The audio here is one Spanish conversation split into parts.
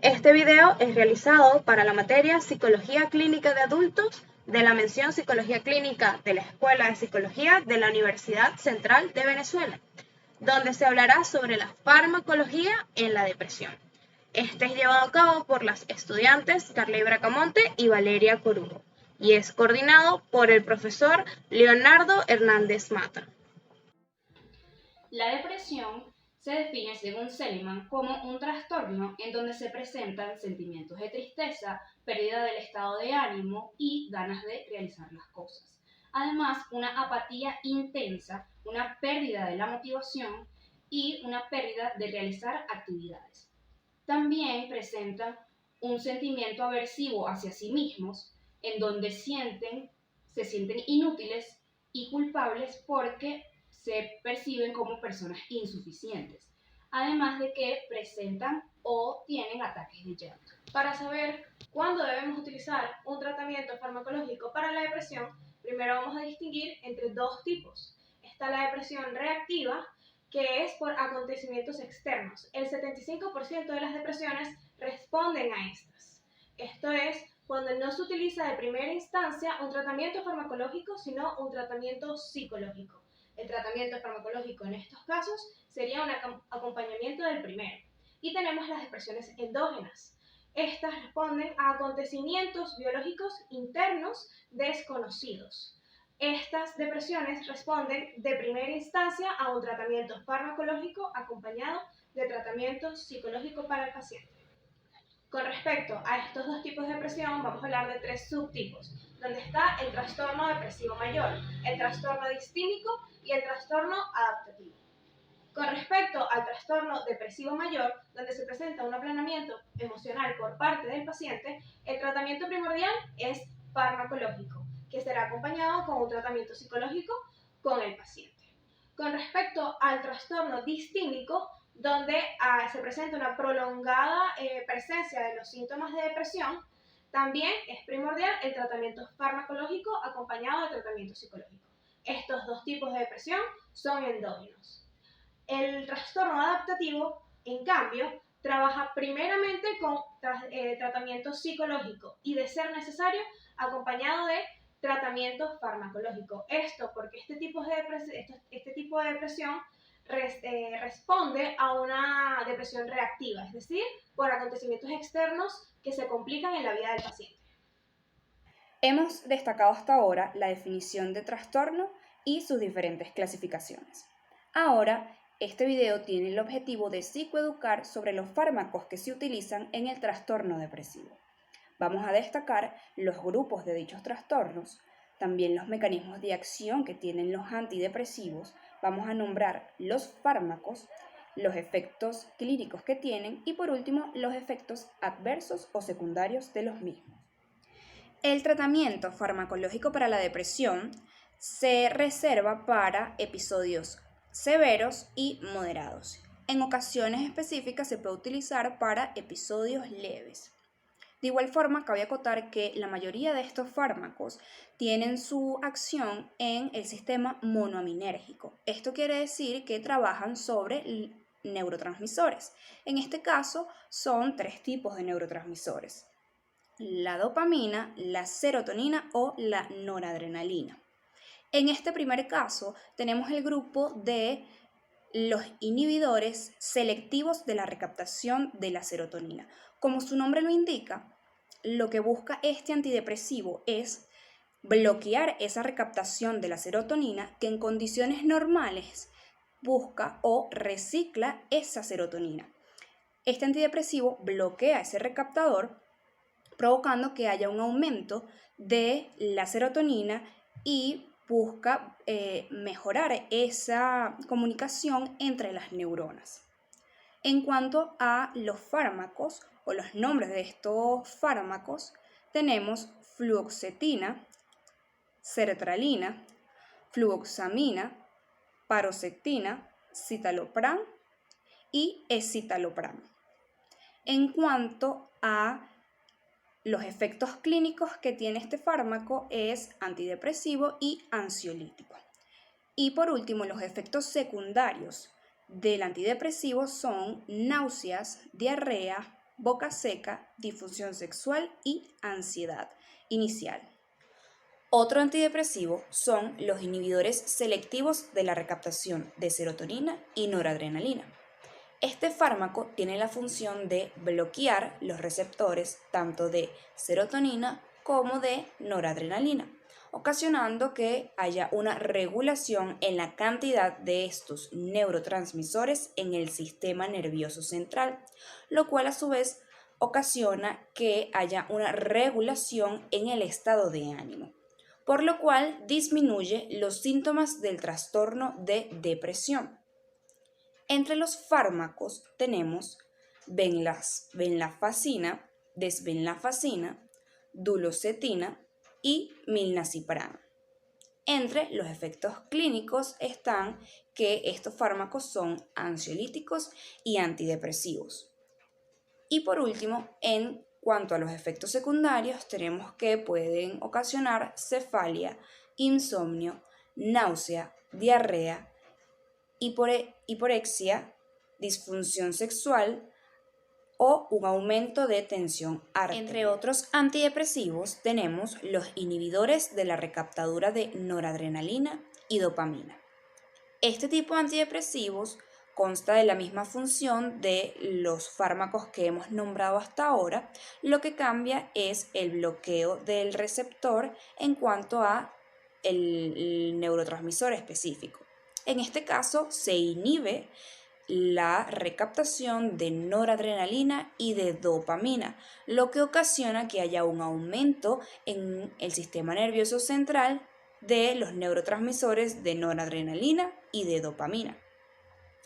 Este video es realizado para la materia Psicología Clínica de Adultos de la mención Psicología Clínica de la Escuela de Psicología de la Universidad Central de Venezuela, donde se hablará sobre la farmacología en la depresión. Este es llevado a cabo por las estudiantes Carly Bracamonte y Valeria Corujo y es coordinado por el profesor Leonardo Hernández Mata. La depresión se define según Seligman como un trastorno en donde se presentan sentimientos de tristeza, pérdida del estado de ánimo y ganas de realizar las cosas. Además, una apatía intensa, una pérdida de la motivación y una pérdida de realizar actividades. También presentan un sentimiento aversivo hacia sí mismos, en donde se sienten inútiles y culpables porque se perciben como personas insuficientes, además de que presentan o tienen ataques de llanto. Para saber cuándo debemos utilizar un tratamiento farmacológico para la depresión, primero vamos a distinguir entre dos tipos. Está la depresión reactiva, que es por acontecimientos externos. El 75% de las depresiones responden a estas. Esto es cuando no se utiliza de primera instancia un tratamiento farmacológico, sino un tratamiento psicológico. El tratamiento farmacológico en estos casos sería un acompañamiento del primero. Y tenemos las depresiones endógenas. Estas responden a acontecimientos biológicos internos desconocidos. Estas depresiones responden de primera instancia a un tratamiento farmacológico acompañado de tratamiento psicológico para el paciente. Con respecto a estos dos tipos de depresión, vamos a hablar de tres subtipos, donde está el trastorno depresivo mayor, el trastorno distímico y el trastorno adaptativo. Con respecto al trastorno depresivo mayor, donde se presenta un aplanamiento emocional por parte del paciente, el tratamiento primordial es farmacológico, que será acompañado con un tratamiento psicológico con el paciente. Con respecto al trastorno distímico, donde se presenta una prolongada presencia de los síntomas de depresión, también es primordial el tratamiento farmacológico acompañado de tratamiento psicológico. Estos dos tipos de depresión son endógenos. El trastorno adaptativo, en cambio, trabaja primeramente con tratamiento psicológico y, de ser necesario, acompañado de tratamiento farmacológico. Esto porque este tipo de depresión responde a una depresión reactiva, es decir, por acontecimientos externos que se complican en la vida del paciente. Hemos destacado hasta ahora la definición de trastorno y sus diferentes clasificaciones. Ahora, este video tiene el objetivo de psicoeducar sobre los fármacos que se utilizan en el trastorno depresivo. Vamos a destacar los grupos de dichos trastornos, también los mecanismos de acción que tienen los antidepresivos, vamos a nombrar los fármacos, los efectos clínicos que tienen y por último los efectos adversos o secundarios de los mismos. El tratamiento farmacológico para la depresión se reserva para episodios severos y moderados. En ocasiones específicas se puede utilizar para episodios leves. De igual forma, cabe acotar que la mayoría de estos fármacos tienen su acción en el sistema monoaminérgico. Esto quiere decir que trabajan sobre neurotransmisores. En este caso, son tres tipos de neurotransmisores: la dopamina, la serotonina o la noradrenalina. En este primer caso, tenemos el grupo de los inhibidores selectivos de la recaptación de la serotonina. Como su nombre lo indica, lo que busca este antidepresivo es bloquear esa recaptación de la serotonina que en condiciones normales busca o recicla esa serotonina. Este antidepresivo bloquea ese recaptador, provocando que haya un aumento de la serotonina y busca mejorar esa comunicación entre las neuronas. En cuanto a los fármacos o los nombres de estos fármacos, tenemos fluoxetina, sertralina, fluoxamina, paroxetina, citalopram y escitalopram. En cuanto a los efectos clínicos que tiene este fármaco, es antidepresivo y ansiolítico. Y por último, los efectos secundarios del antidepresivo son náuseas, diarrea, boca seca, disfunción sexual y ansiedad inicial. Otro antidepresivo son los inhibidores selectivos de la recaptación de serotonina y noradrenalina. Este fármaco tiene la función de bloquear los receptores tanto de serotonina como de noradrenalina, ocasionando que haya una regulación en la cantidad de estos neurotransmisores en el sistema nervioso central, lo cual a su vez ocasiona que haya una regulación en el estado de ánimo, por lo cual disminuye los síntomas del trastorno de depresión. Entre los fármacos tenemos venlafaxina, desvenlafaxina, duloxetina y milnacipran. Entre los efectos clínicos están que estos fármacos son ansiolíticos y antidepresivos. Y por último, en cuanto a los efectos secundarios, tenemos que pueden ocasionar cefalia, insomnio, náusea, diarrea, hiporexia, disfunción sexual o un aumento de tensión arterial. Entre otros antidepresivos tenemos los inhibidores de la recaptadura de noradrenalina y dopamina. Este tipo de antidepresivos consta de la misma función de los fármacos que hemos nombrado hasta ahora, lo que cambia es el bloqueo del receptor en cuanto a el neurotransmisor específico. En este caso se inhibe la recaptación de noradrenalina y de dopamina, lo que ocasiona que haya un aumento en el sistema nervioso central de los neurotransmisores de noradrenalina y de dopamina.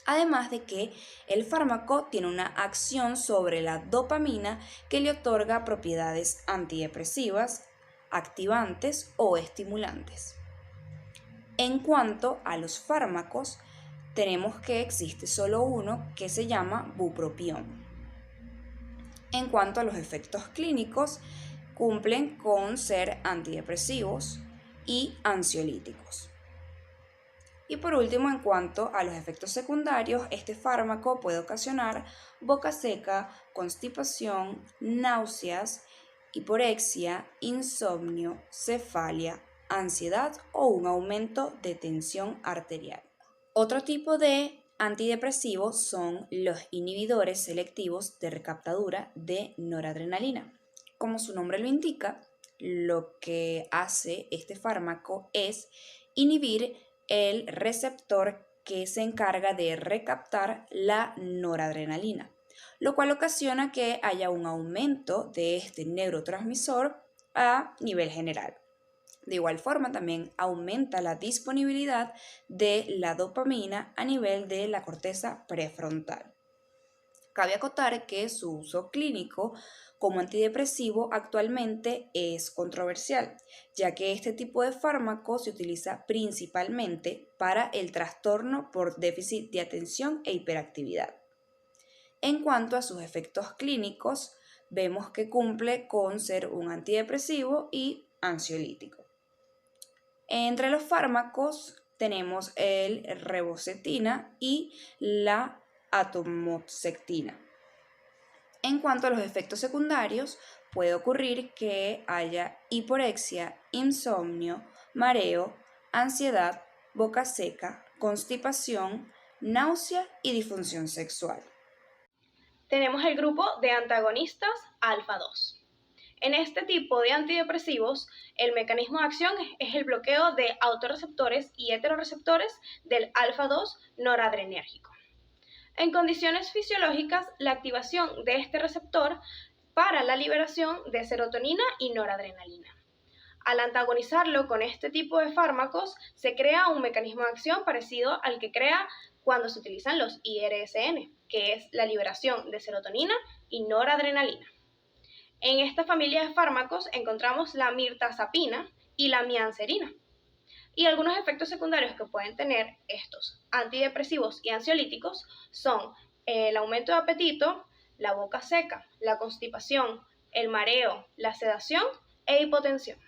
Además de que el fármaco tiene una acción sobre la dopamina que le otorga propiedades antidepresivas, activantes o estimulantes. En cuanto a los fármacos, tenemos que existe solo uno que se llama bupropión. En cuanto a los efectos clínicos, cumplen con ser antidepresivos y ansiolíticos. Y por último, en cuanto a los efectos secundarios, este fármaco puede ocasionar boca seca, constipación, náuseas, hiporexia, insomnio, cefalia, ansiedad o un aumento de tensión arterial. Otro tipo de antidepresivos son los inhibidores selectivos de recaptadura de noradrenalina. Como su nombre lo indica, lo que hace este fármaco es inhibir el receptor que se encarga de recaptar la noradrenalina, lo cual ocasiona que haya un aumento de este neurotransmisor a nivel general. De igual forma, también aumenta la disponibilidad de la dopamina a nivel de la corteza prefrontal. Cabe acotar que su uso clínico como antidepresivo actualmente es controversial, ya que este tipo de fármaco se utiliza principalmente para el trastorno por déficit de atención e hiperactividad. En cuanto a sus efectos clínicos, vemos que cumple con ser un antidepresivo y ansiolítico. Entre los fármacos tenemos el rebocetina y la atomoxetina. En cuanto a los efectos secundarios, puede ocurrir que haya hiporexia, insomnio, mareo, ansiedad, boca seca, constipación, náusea y disfunción sexual. Tenemos el grupo de antagonistas alfa 2. En este tipo de antidepresivos, el mecanismo de acción es el bloqueo de autorreceptores y heteroreceptores del alfa 2 noradrenérgico. En condiciones fisiológicas, la activación de este receptor para la liberación de serotonina y noradrenalina. Al antagonizarlo con este tipo de fármacos, se crea un mecanismo de acción parecido al que crea cuando se utilizan los IRSN, que es la liberación de serotonina y noradrenalina. En esta familia de fármacos encontramos la mirtazapina y la mianserina. Y algunos efectos secundarios que pueden tener estos antidepresivos y ansiolíticos son el aumento de apetito, la boca seca, la constipación, el mareo, la sedación e hipotensión.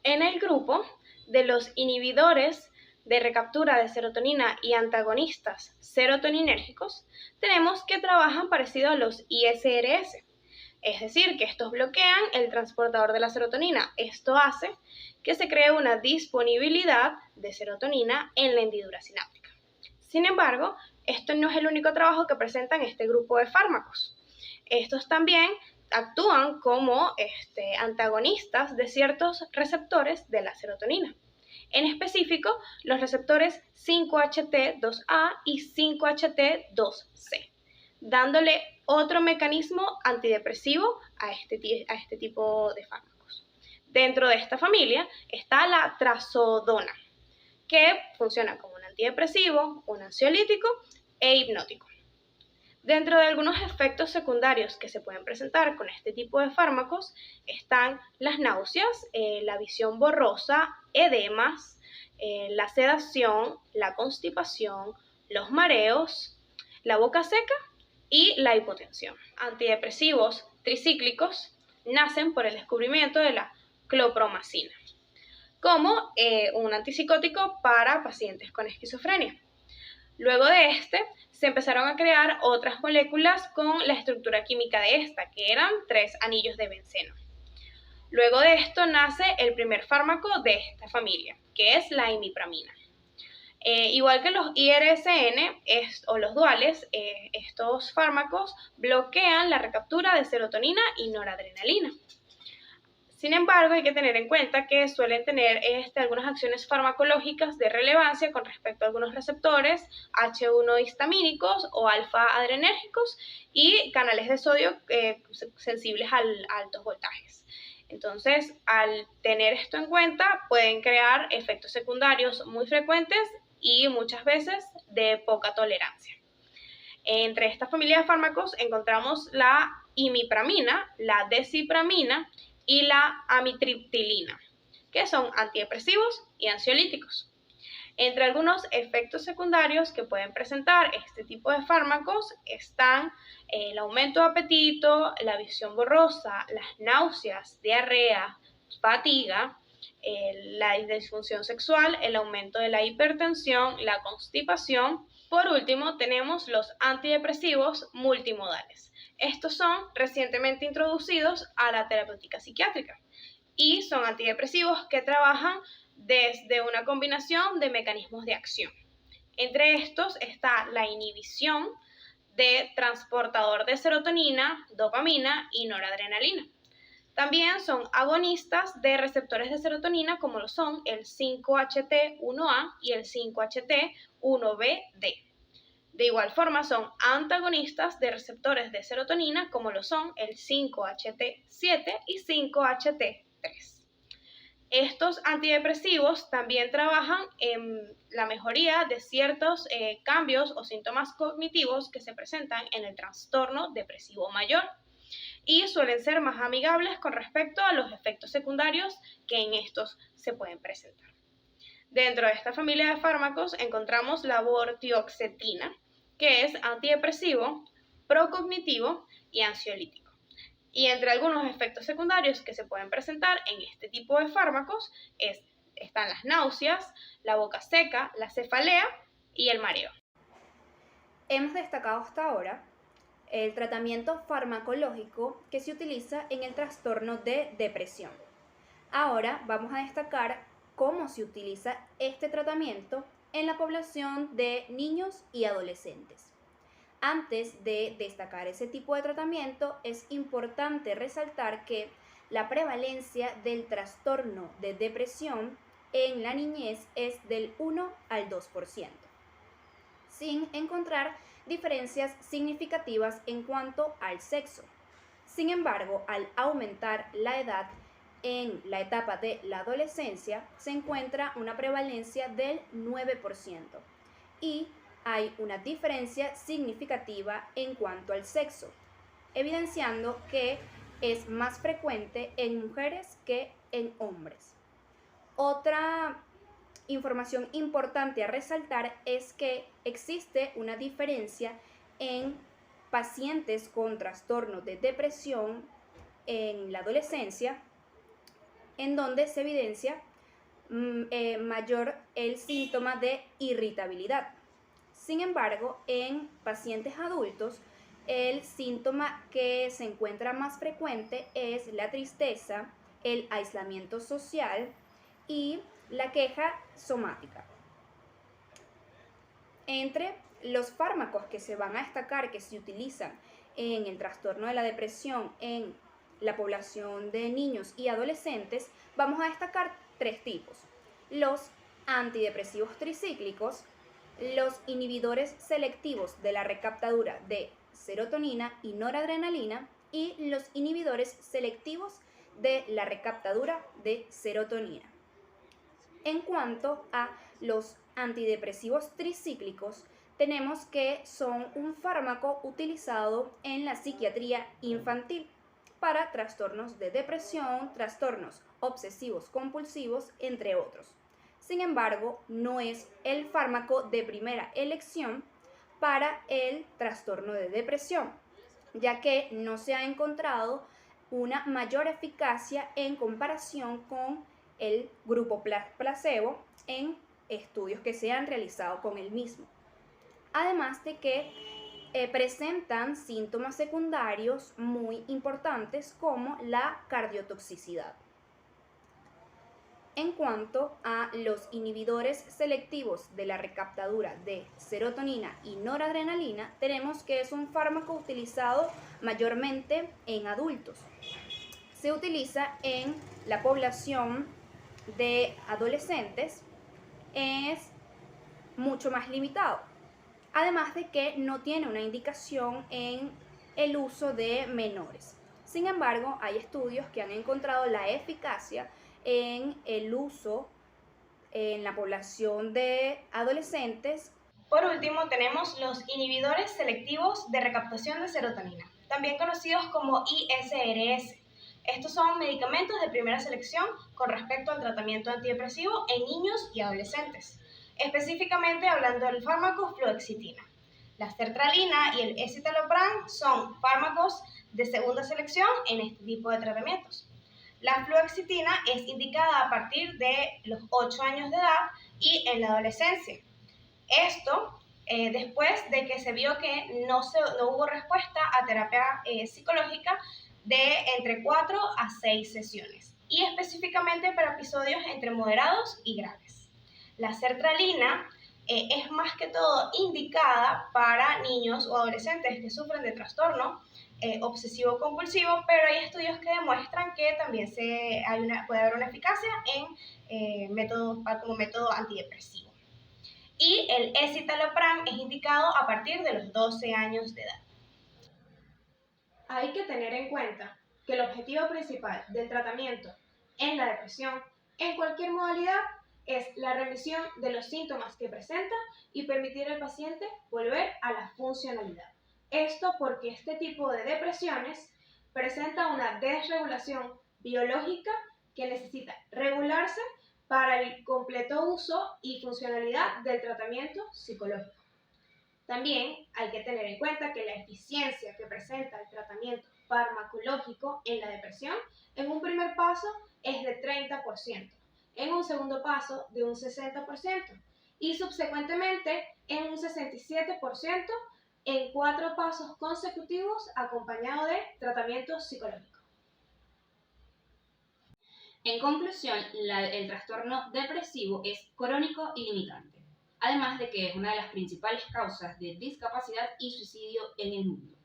En el grupo de los inhibidores de recaptura de serotonina y antagonistas serotoninérgicos, tenemos que trabajan parecido a los ISRS, es decir, que estos bloquean el transportador de la serotonina. Esto hace que se cree una disponibilidad de serotonina en la hendidura sináptica. Sin embargo, esto no es el único trabajo que presentan este grupo de fármacos. Estos también actúan como antagonistas de ciertos receptores de la serotonina. En específico, los receptores 5-HT2A y 5-HT2C, dándole otro mecanismo antidepresivo a este tipo de fármacos. Dentro de esta familia está la trazodona, que funciona como un antidepresivo, un ansiolítico e hipnótico. Dentro de algunos efectos secundarios que se pueden presentar con este tipo de fármacos están las náuseas, la visión borrosa, edemas, la sedación, la constipación, los mareos, la boca seca y la hipotensión. Antidepresivos tricíclicos nacen por el descubrimiento de la clopromacina como un antipsicótico para pacientes con esquizofrenia. Luego de se empezaron a crear otras moléculas con la estructura química de esta, que eran 3 anillos de benceno. Luego de esto nace el primer fármaco de esta familia, que es la imipramina. Igual que los IRSN o los duales, estos fármacos bloquean la recaptura de serotonina y noradrenalina. Sin embargo, hay que tener en cuenta que suelen tener algunas acciones farmacológicas de relevancia con respecto a algunos receptores H1 histamínicos o alfa-adrenérgicos y canales de sodio sensibles a altos voltajes. Entonces, al tener esto en cuenta, pueden crear efectos secundarios muy frecuentes y muchas veces de poca tolerancia. Entre esta familia de fármacos encontramos la imipramina, la desipramina y la amitriptilina, que son antidepresivos y ansiolíticos. Entre algunos efectos secundarios que pueden presentar este tipo de fármacos están el aumento de apetito, la visión borrosa, las náuseas, diarrea, fatiga, la disfunción sexual, el aumento de la hipertensión, la constipación. Por último, tenemos los antidepresivos multimodales. Estos son recientemente introducidos a la terapéutica psiquiátrica y son antidepresivos que trabajan desde una combinación de mecanismos de acción. Entre estos está la inhibición de transportador de serotonina, dopamina y noradrenalina. También son agonistas de receptores de serotonina como lo son el 5-HT1A y el 5-HT1BD. De igual forma son antagonistas de receptores de serotonina como lo son el 5-HT7 y 5-HT3. Estos antidepresivos también trabajan en la mejoría de ciertos cambios o síntomas cognitivos que se presentan en el trastorno depresivo mayor y suelen ser más amigables con respecto a los efectos secundarios que en estos se pueden presentar. Dentro de esta familia de fármacos encontramos la vortioxetina, que es antidepresivo, procognitivo y ansiolítico. Y entre algunos efectos secundarios que se pueden presentar en este tipo de fármacos están las náuseas, la boca seca, la cefalea y el mareo. Hemos destacado hasta ahora el tratamiento farmacológico que se utiliza en el trastorno de depresión. Ahora vamos a destacar cómo se utiliza este tratamiento en la población de niños y adolescentes. Antes de destacar ese tipo de tratamiento, es importante resaltar que la prevalencia del trastorno de depresión en la niñez es del 1 al 2%, sin encontrar diferencias significativas en cuanto al sexo. Sin embargo, al aumentar la edad en la etapa de la adolescencia, se encuentra una prevalencia del 9% y hay una diferencia significativa en cuanto al sexo, evidenciando que es más frecuente en mujeres que en hombres. Otra información importante a resaltar es que existe una diferencia en pacientes con trastorno de depresión en la adolescencia, en donde se evidencia mayor el síntoma de irritabilidad. Sin embargo, en pacientes adultos, el síntoma que se encuentra más frecuente es la tristeza, el aislamiento social y la queja somática. Entre los fármacos que se van a destacar que se utilizan en el trastorno de la depresión en la población de niños y adolescentes, vamos a destacar 3 tipos: los antidepresivos tricíclicos, los inhibidores selectivos de la recaptadura de serotonina y noradrenalina y los inhibidores selectivos de la recaptadura de serotonina. En cuanto a los antidepresivos tricíclicos, tenemos que son un fármaco utilizado en la psiquiatría infantil para trastornos de depresión, trastornos obsesivos compulsivos, entre otros. Sin embargo, no es el fármaco de primera elección para el trastorno de depresión, ya que no se ha encontrado una mayor eficacia en comparación con el grupo placebo en estudios que se han realizado con el mismo. Además de que presentan síntomas secundarios muy importantes como la cardiotoxicidad. En cuanto a los inhibidores selectivos de la recaptadura de serotonina y noradrenalina, tenemos que es un fármaco utilizado mayormente en adultos. Se utiliza en la población de adolescentes, es mucho más limitado. Además de que no tiene una indicación en el uso de menores. Sin embargo, hay estudios que han encontrado la eficacia en el uso en la población de adolescentes. Por último, tenemos los inhibidores selectivos de recaptación de serotonina, también conocidos como ISRS. Estos son medicamentos de primera selección con respecto al tratamiento antidepresivo en niños y adolescentes, específicamente hablando del fármaco fluoxetina. La sertralina y el escitalopram son fármacos de segunda selección en este tipo de tratamientos. La fluoxetina es indicada a partir de los 8 años de edad y en la adolescencia. Esto después de que se vio que no hubo respuesta a terapia psicológica de entre 4 a 6 sesiones y específicamente para episodios entre moderados y graves. La sertralina es más que todo indicada para niños o adolescentes que sufren de trastorno obsesivo compulsivo, pero hay estudios que demuestran que también puede haber una eficacia como método antidepresivo. Y el escitalopram es indicado a partir de los 12 años de edad. Hay que tener en cuenta que el objetivo principal del tratamiento en la depresión, en cualquier modalidad, es la remisión de los síntomas que presenta y permitir al paciente volver a la funcionalidad. Esto porque este tipo de depresiones presenta una desregulación biológica que necesita regularse para el completo uso y funcionalidad del tratamiento psicológico. También hay que tener en cuenta que la eficiencia que presenta el tratamiento farmacológico en la depresión en un primer paso es de 30%, en un segundo paso de un 60% y subsecuentemente en un 67% en 4 pasos consecutivos acompañado de tratamiento psicológico. En conclusión, el trastorno depresivo es crónico y limitante, además de que es una de las principales causas de discapacidad y suicidio en el mundo.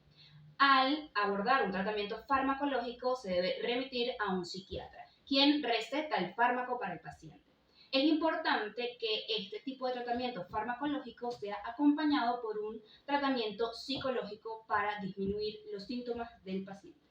Al abordar un tratamiento farmacológico se debe remitir a un psiquiatra, quien receta el fármaco para el paciente. Es importante que este tipo de tratamiento farmacológico sea acompañado por un tratamiento psicológico para disminuir los síntomas del paciente.